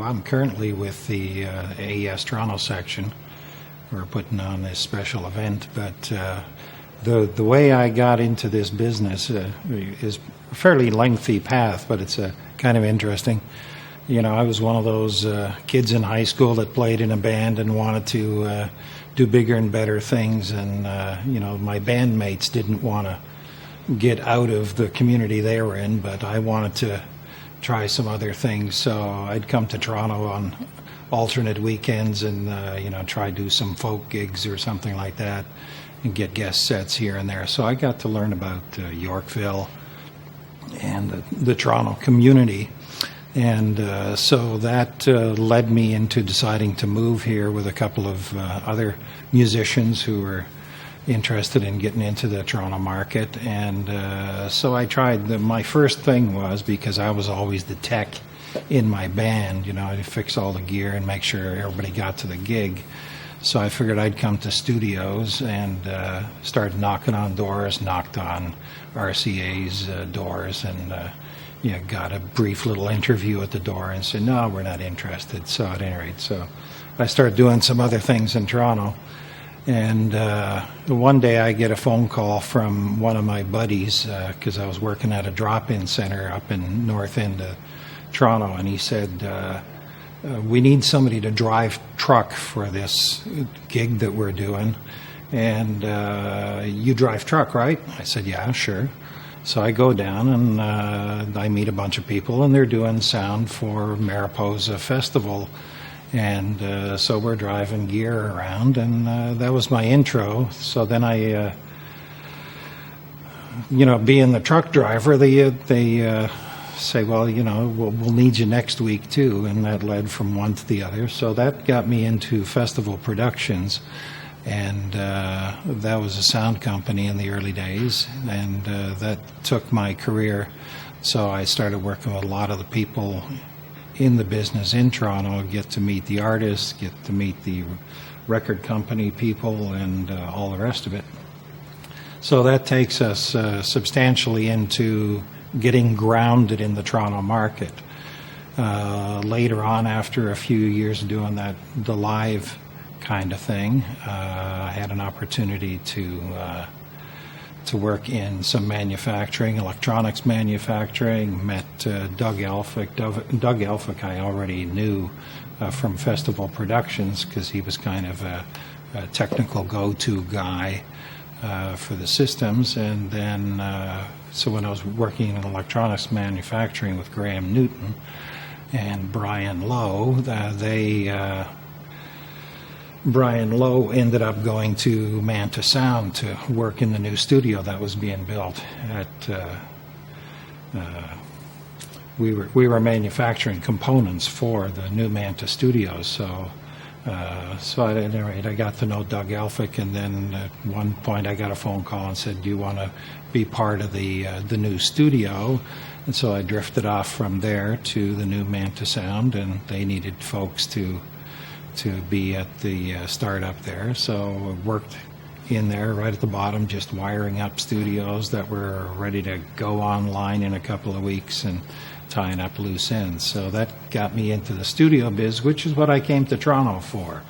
I'm currently with the AES Toronto section. We're putting on this special event, but the way I got into this business is a fairly lengthy path, but it's kind of interesting. You know, I was one of those kids in high school that played in a band and wanted to do bigger and better things, and you know, my bandmates didn't want to get out of the community they were in, but I wanted to try some other things. So I'd come to Toronto on alternate weekends and you know, try to do some folk gigs or something like that and get guest sets here and there. So I got to learn about Yorkville and the Toronto community. And so that led me into deciding to move here with a couple of other musicians who were interested in getting into the Toronto market. And so I tried. My first thing was, because I was always the tech in my band, you know, I'd fix all the gear and make sure everybody got to the gig. So I figured I'd come to studios and started knocking on doors, knocked on RCA's doors, and you know, got a brief little interview at the door and said, no, we're not interested. So at any rate, so I started doing some other things in Toronto. And one day I get a phone call from one of my buddies, because I was working at a drop-in center up in North End of Toronto, and he said, we need somebody to drive truck for this gig that we're doing. And you drive truck, right? I said, yeah, sure. So I go down and I meet a bunch of people, and they're doing sound for Mariposa Festival. And so we're driving gear around, and that was my intro. So then I, you know, being the truck driver, they say, well, you know, we'll need you next week too, and that led from one to the other. So that got me into Festival Productions, and that was a sound company in the early days, and that took my career. So I started working with a lot of the people in the business in Toronto, get to meet the artists, get to meet the record company people, and all the rest of it. So that takes us substantially into getting grounded in the Toronto market. Later on, after a few years doing that, the live kind of thing, I had an opportunity to work in some manufacturing, electronics manufacturing, met Doug Elphick. Doug Elphick I already knew from Festival Productions, because he was kind of a technical go-to guy for the systems. And then, so when I was working in electronics manufacturing with Graham Newton and Brian Lowe, Brian Lowe ended up going to Manta Sound to work in the new studio that was being built at. We were manufacturing components for the new Manta Studios, so at any rate, I got to know Doug Elphick, and then at one point I got a phone call and said, "Do you want to be part of the new studio?" And so I drifted off from there to the new Manta Sound, and they needed folks to be at the startup there. So I worked in there right at the bottom, just wiring up studios that were ready to go online in a couple of weeks and tying up loose ends. So that got me into the studio biz, which is what I came to Toronto for.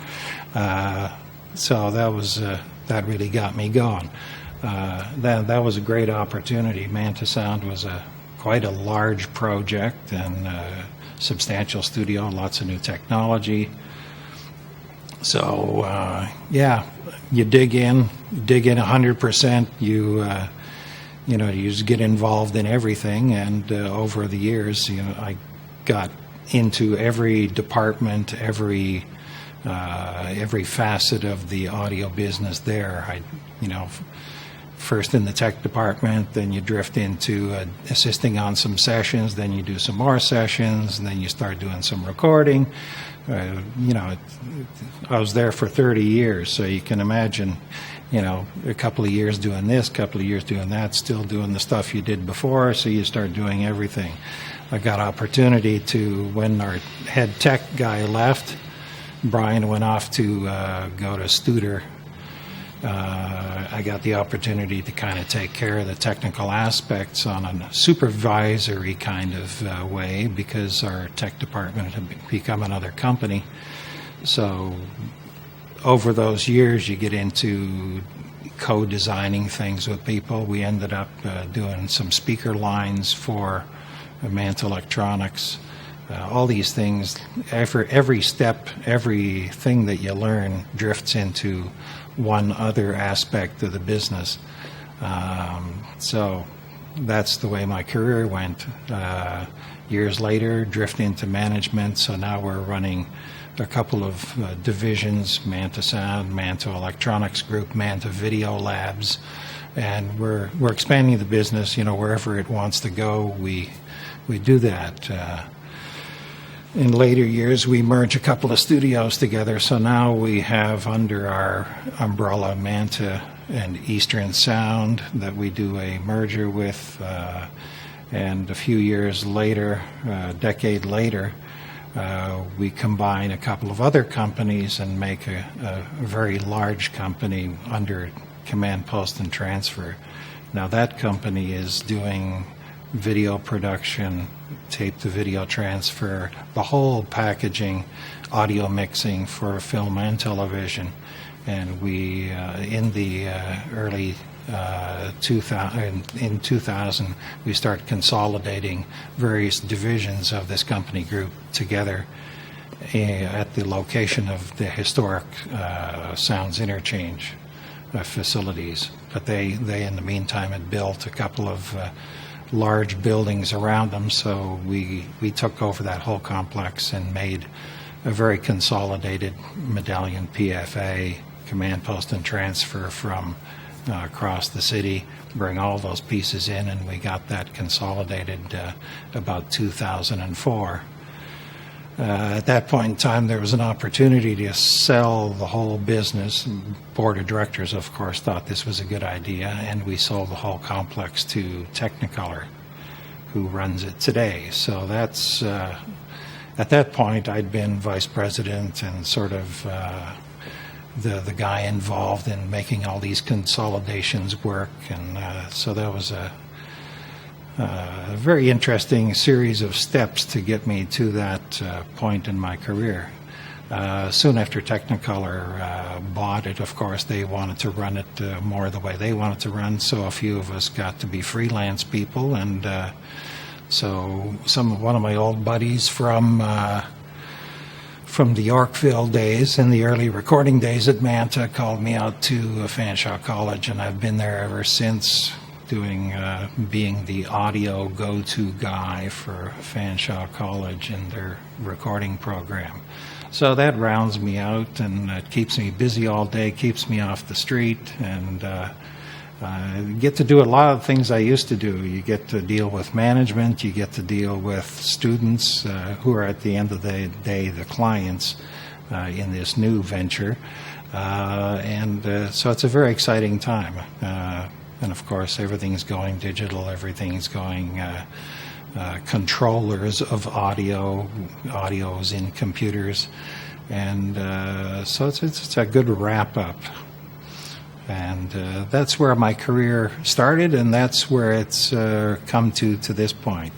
So that was that really got me going. That was a great opportunity. Manta Sound was quite a large project and substantial studio, lots of new technology. So yeah, you dig in 100%. You know, you just get involved in everything, and over the years, you know, I got into every department, every facet of the audio business there. You know, first in the tech department, then you drift into assisting on some sessions, then you do some more sessions, and then you start doing some recording. You know, I was there for 30 years, so you can imagine, you know, a couple of years doing this, a couple of years doing that, still doing the stuff you did before, so you start doing everything. I got opportunity to, when our head tech guy left, Brian went off to go to Studer I got the opportunity to kind of take care of the technical aspects on a supervisory kind of way, because our tech department had become another company. So over those years, you get into co-designing things with people. We ended up doing some speaker lines for Manta Electronics. All these things, every step, everything that you learn drifts into one other aspect of the business. So that's the way my career went. Years later, drift into management, so now we're running a couple of divisions: Manta Sound, Manta Electronics Group, Manta Video Labs, and we're expanding the business. Wherever it wants to go, we do that. In later years, we merge a couple of studios together, so now we have under our umbrella Manta and Eastern Sound that we do a merger with, and a few years later, a decade later, we combine a couple of other companies and make a very large company under Command, Post, and Transfer. Now that company is doing video production, tape-to-video transfer, the whole packaging, audio mixing for film and television. And we, in the early 2000, we start consolidating various divisions of this company group together at the location of the historic Sounds Interchange facilities. But they in the meantime had built a couple of large buildings around them, so we took over that whole complex and made a very consolidated medallion PFA, Command, Post, and Transfer from across the city, bring all those pieces in, and we got that consolidated about 2004. At that point in time, there was an opportunity to sell the whole business. Board of directors, of course, thought this was a good idea, and we sold the whole complex to Technicolor, who runs it today. So that's, at that point, I'd been vice president and sort of the guy involved in making all these consolidations work, and so that was a very interesting series of steps to get me to that point in my career. Soon after Technicolor bought it, of course, they wanted to run it more the way they wanted to run, so a few of us got to be freelance people, and so one of my old buddies from the Yorkville days and the early recording days at Manta called me out to Fanshawe College, and I've been there ever since, being the audio go-to guy for Fanshawe College and their recording program. So that rounds me out, and it keeps me busy all day, keeps me off the street, and get to do a lot of things I used to do. You get to deal with management, you get to deal with students who are at the end of the day the clients in this new venture. So it's a very exciting time. And of course, everything's going digital, everything's going controllers of audio's in computers. And so it's a good wrap-up. And that's where my career started, and that's where it's come to this point.